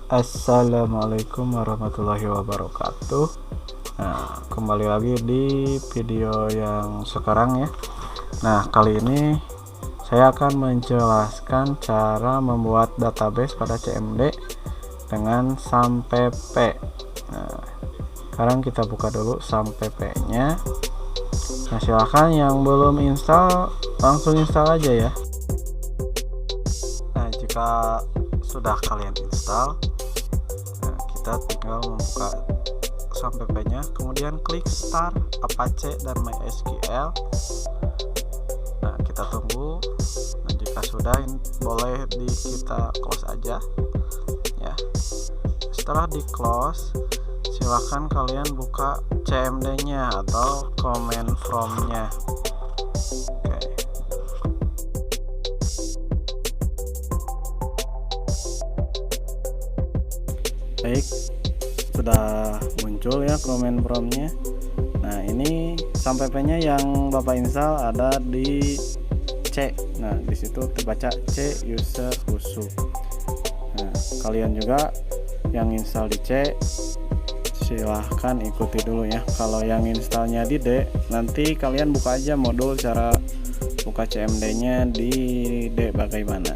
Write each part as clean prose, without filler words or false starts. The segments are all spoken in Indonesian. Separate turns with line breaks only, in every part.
Assalamualaikum warahmatullahi wabarakatuh. Nah, kembali lagi di video yang sekarang ya. Nah, kali ini saya akan menjelaskan cara membuat database pada CMD dengan SAMPP. Nah, sekarang kita buka dulu SAMPP-nya. Nah, silahkan yang belum install langsung install aja ya. Nah, jika sudah kalian install, nah, kita tinggal membuka SAMPP-nya, kemudian klik Start Apache dan MySQL. Nah, kita tunggu. Nah, jika sudah, boleh kita close aja ya. Setelah di close, silahkan kalian buka CMD-nya atau command from-nya. Baik, sudah muncul ya command prompt-nya. Nah, ini SAMPP-nya yang Bapak install ada di C. Nah, di situ terbaca C user khusus. Nah, kalian juga yang install di C silahkan ikuti dulu ya. Kalau yang installnya di D, nanti kalian buka aja modul cara buka CMD-nya di D bagaimana.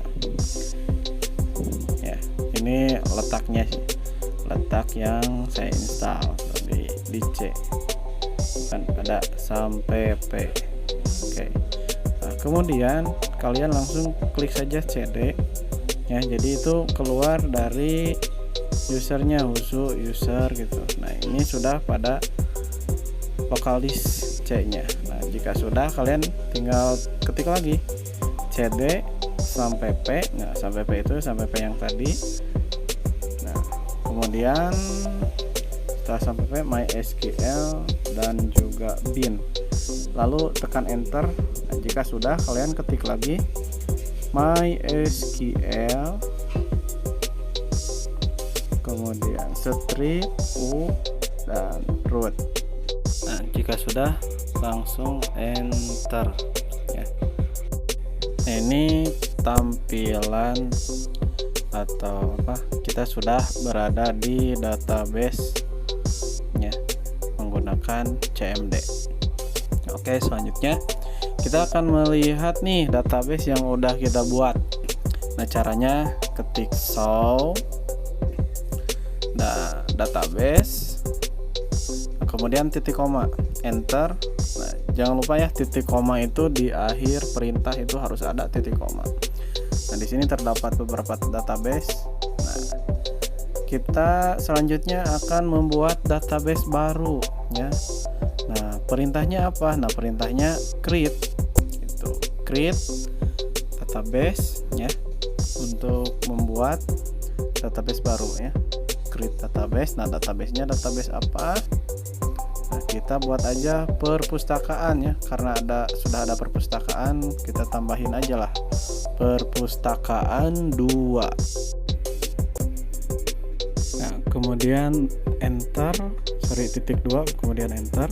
Ya, ini letaknya sih. Letak yang saya install di C kan ada SAMPP. Oke. Nah, kemudian kalian langsung klik saja CD ya, jadi itu keluar dari usernya, khusus user gitu. Nah, ini sudah pada local disk C nya. Nah, jika sudah, kalian tinggal ketik lagi CD SAMPP. Nah, SAMPP itu SAMPP yang tadi. Kemudian setelah SAMPP MySQL dan juga bin, lalu tekan enter. Nah, jika sudah, kalian ketik lagi MySQL, kemudian strip u dan root. Nah, jika sudah, langsung enter ya. Nah, ini tampilan atau apa, kita sudah berada di database ya menggunakan CMD. Oke, selanjutnya kita akan melihat nih database yang udah kita buat. Nah, caranya ketik show database, kemudian titik koma, enter. Nah, jangan lupa ya, titik koma itu di akhir perintah itu harus ada titik koma. Nah, di sini terdapat beberapa database. Nah, kita selanjutnya akan membuat database baru ya. Nah, perintahnya apa? Nah, perintahnya create. Itu create database ya, untuk membuat database baru ya. Create database. Nah, databasenya database apa? Nah, kita buat aja perpustakaan ya, karena sudah ada perpustakaan, kita tambahin aja lah perpustakaan 2. Nah, kemudian enter, titik 2, kemudian enter.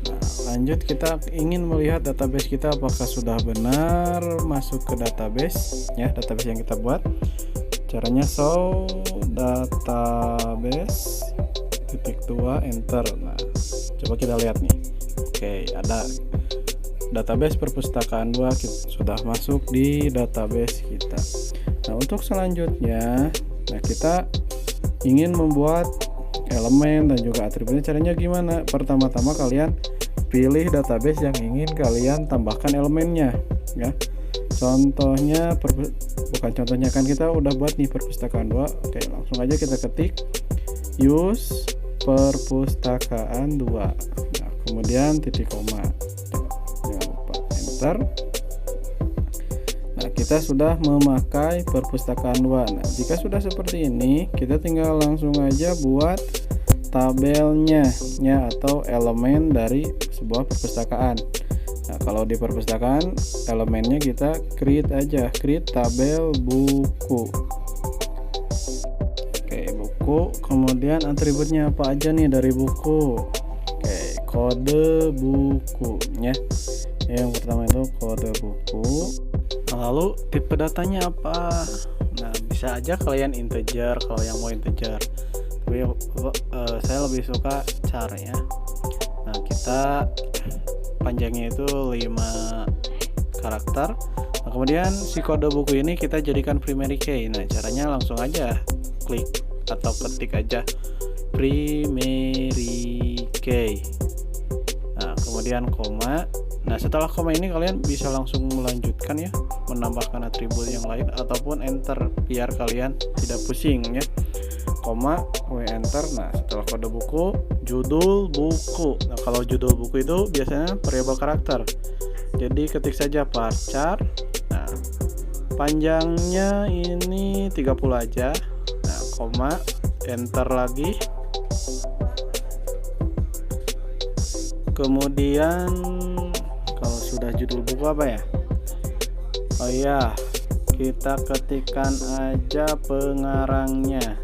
Nah, lanjut, kita ingin melihat database kita apakah sudah benar masuk ke database ya, database yang kita buat. Caranya show database titik 2, enter. Nah, coba kita lihat nih. Oke, ada database perpustakaan 2 sudah masuk di database kita. Nah, untuk selanjutnya, nah, kita ingin membuat elemen dan juga atributnya. Caranya gimana? Pertama-tama kalian pilih database yang ingin kalian tambahkan elemennya ya. Contohnya bukan contohnya, kan kita udah buat nih perpustakaan 2. Oke, langsung aja kita ketik use perpustakaan 2. Nah, kemudian titik koma. Jangan lupa enter. Nah, kita sudah memakai perpustakaan 2. Nah, jika sudah seperti ini, kita tinggal langsung aja buat tabelnya ya, atau elemen dari sebuah perpustakaan. Nah, kalau di perpustakaan, elemennya kita create aja, create tabel buku. Oke, buku. Kemudian atributnya apa aja nih dari buku? Oke, kode bukunya. Yang pertama itu kode buku. Lalu tipe datanya apa? Nah, bisa bisa aja kalian integer kalau yang mau integer, tapi saya lebih suka char ya. Nah, kita panjangnya itu 5 karakter. Nah, kemudian si kode buku ini kita jadikan primary key. Nah, caranya langsung aja klik atau ketik aja primary key. Nah, kemudian koma. Nah, setelah koma ini kalian bisa langsung melanjutkan ya, menambahkan atribut yang lain ataupun enter biar kalian tidak pusing ya. Koma, enter. Nah, setelah kode buku, judul buku. Nah, kalau judul buku itu biasanya variabel karakter. Jadi ketik saja varchar. Nah, panjangnya ini 30 aja. Nah, koma, enter lagi. Kemudian kalau sudah judul buku apa ya? Oh iya, kita ketikkan aja pengarangnya.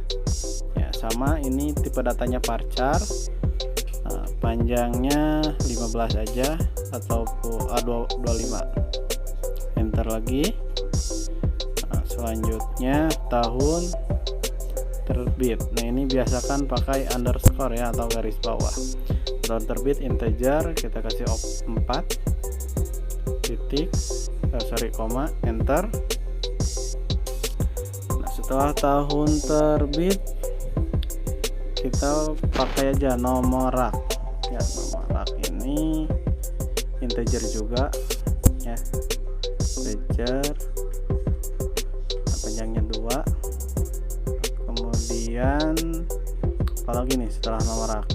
Ya, sama ini tipe datanya varchar. Nah, panjangnya 15 aja ataupun 25. Enter lagi. Nah, selanjutnya tahun terbit. Nah, ini biasakan pakai underscore ya atau garis bawah. Tahun terbit integer, kita kasih 4 titik koma, enter. Nah, setelah tahun terbit kita pakai aja nomor rak ya. Nomor rak ini integer juga ya, integer. Nah, panjangnya 2. Kemudian apalagi nih setelah nomor rak?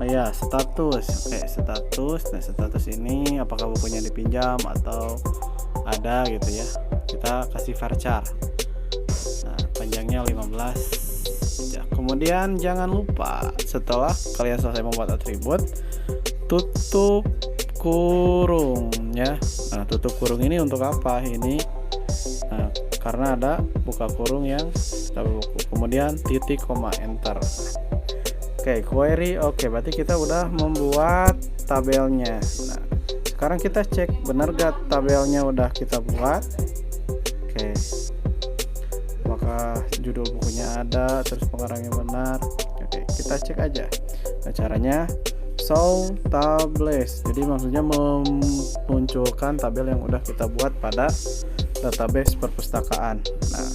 Oh ya, status. Oke, status. Nah, status ini apakah bukunya dipinjam atau ada gitu ya. Kita kasih varchar. Nah, panjangnya 15. Ya, kemudian jangan lupa setelah kalian selesai membuat atribut, tutup kurung ya. Nah, tutup kurung ini untuk apa? Ini karena ada buka kurung yang tabel buku. Kemudian titik koma, enter. Oke, query. Oke, berarti kita udah membuat tabelnya. Nah, sekarang kita cek benar gak tabelnya udah kita buat. Oke, apakah judul bukunya ada, terus pengarangnya benar. Oke, kita cek aja. Nah, caranya show tables. Jadi maksudnya memunculkan tabel yang udah kita buat pada database perpustakaan. Nah,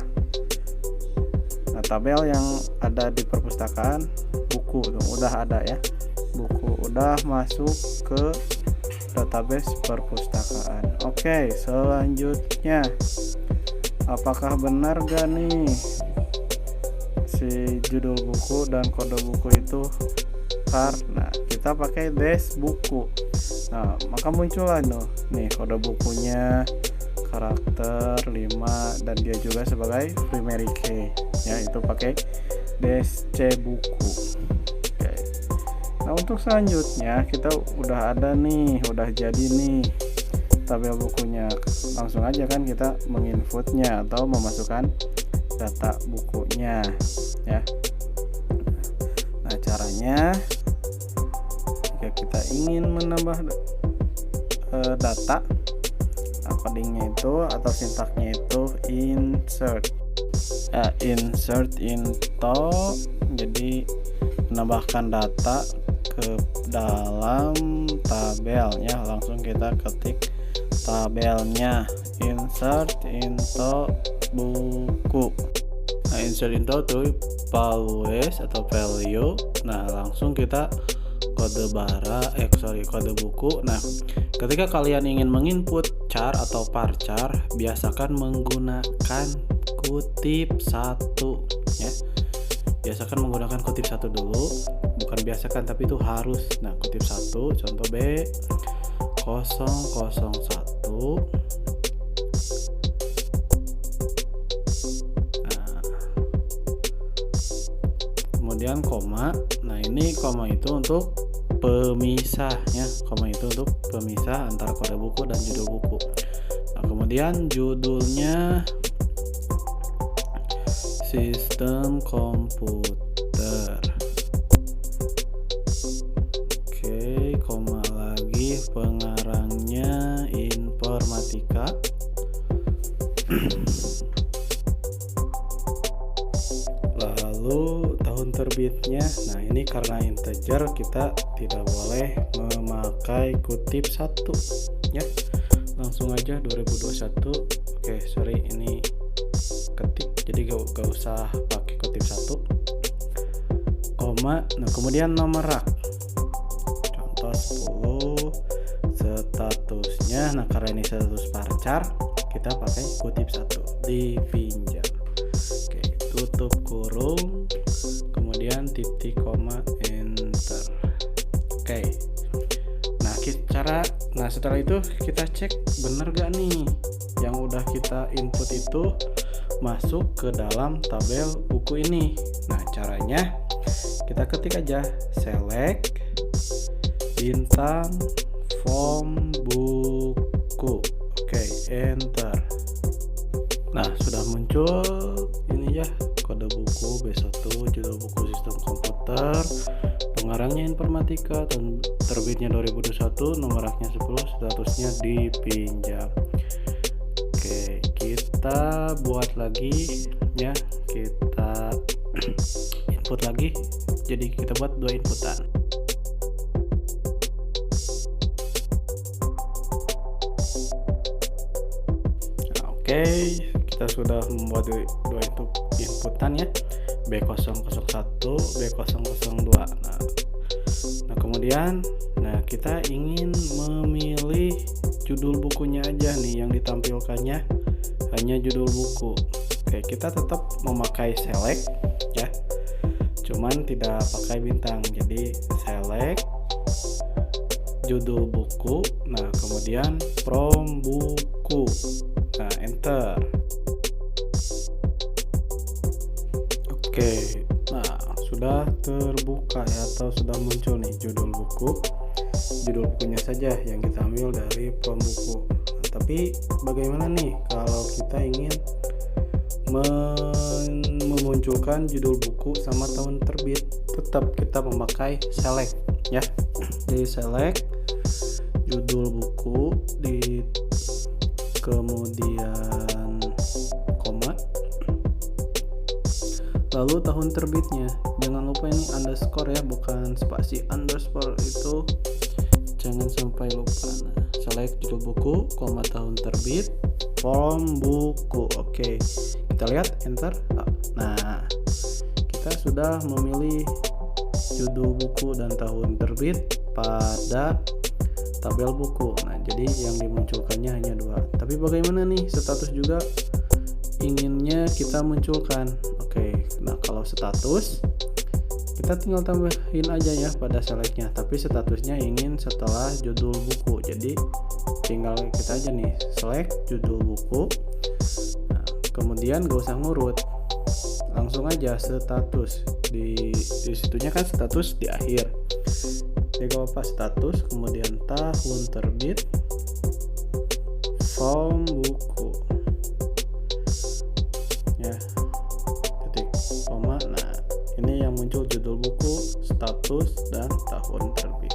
tabel yang ada di perpustakaan buku tuh udah ada ya. Buku udah masuk ke database perpustakaan. Oke, selanjutnya apakah benar gak nih si judul buku dan kode buku itu karena kita pakai dash buku. Nah, maka muncullah nih kode bukunya, karakter 5, dan dia juga sebagai primary key ya, itu pakai dash c buku. Oke. Nah, untuk selanjutnya kita udah ada nih, udah jadi nih tabel bukunya. Langsung aja kan kita menginputnya atau memasukkan data bukunya ya. Nah, caranya jika kita ingin menambah data, codingnya itu atau sintaknya itu insert into, jadi menambahkan data ke dalam tabelnya. Langsung kita ketik tabelnya, insert into buku. Nah, insert into tuh values atau value. Nah, langsung kita kode kode buku. Nah, ketika kalian ingin menginput char atau varchar, biasakan menggunakan kutip 1 ya. Biasakan menggunakan kutip 1 dulu, bukan biasakan tapi itu harus. Nah, kutip 1, contoh B001. Nah, kemudian koma. Nah, ini koma itu untuk pemisah ya. Koma itu untuk pemisah antara kode buku dan judul buku. Nah, kemudian judulnya sistem komputer. Oke, koma lagi, pengarangnya informatika. terbitnya. Nah ini karena integer kita tidak boleh memakai kutip satu ya, langsung aja 2021. Oke sorry ini ketik jadi gak usah pakai kutip satu, koma. Nah kemudian nomor rak, contoh 10 statusnya. Nah karena ini status varchar kita pakai kutip satu, dipinjam. Oke, tutup kurung, kemudian titik koma, enter. Oke, nah setelah itu kita cek bener gak nih yang udah kita input itu masuk ke dalam tabel buku ini. Nah caranya kita ketik aja select bintang form buku. Oke, enter. Nah sudah muncul ini ya, kode buku B1, judul buku sistem komputer, pengarangnya informatika, terbitnya 2021, nomor raknya 10, statusnya dipinjam. Oke, kita buat lagi ya, kita input lagi, jadi kita buat 2 inputan. Oke, kita sudah membuat 2 inputan ya, B001, B002. Nah kemudian kita ingin memilih judul bukunya aja nih, yang ditampilkannya hanya judul buku. Oke, kita tetap memakai select ya, cuman tidak pakai bintang. Jadi select judul buku, nah kemudian from buku, nah enter. Oke, nah sudah terbuka ya, atau sudah muncul nih judul bukunya saja yang kita ambil dari from buku. Nah, tapi bagaimana nih kalau kita ingin memunculkan judul buku sama tahun terbit? Tetap kita memakai select ya. Di select judul buku, di kemudian koma, lalu tahun terbitnya. Jangan lupa ini underscore ya, bukan spasi. Underscore itu jangan sampai lupa. Nah, select judul buku, koma, tahun terbit, form buku. Oke, kita lihat enter. Nah kita sudah memilih judul buku dan tahun terbit pada tabel buku. Nah jadi yang dimunculkannya hanya 2. Tapi bagaimana nih status juga inginnya kita munculkan? Oke, nah kalau status kita tinggal tambahin aja ya pada selectnya, tapi statusnya ingin setelah judul buku. Jadi tinggal kita aja nih select judul buku, nah, kemudian gak usah ngurut, langsung aja status di situnya kan status di akhir. Jadi gak apa, status kemudian tahun terbit, form buku ya, titik koma. Nah ini yang muncul judul buku, status, dan tahun terbit.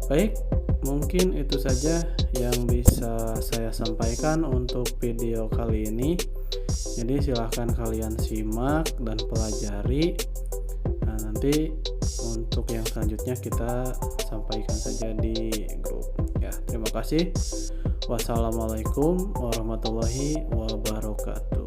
Baik, mungkin itu saja yang bisa saya sampaikan untuk video kali ini. Jadi silahkan kalian simak dan pelajari. Nah nanti untuk yang selanjutnya kita sampaikan saja di grup ya. Terima kasih. Wassalamualaikum warahmatullahi wabarakatuh.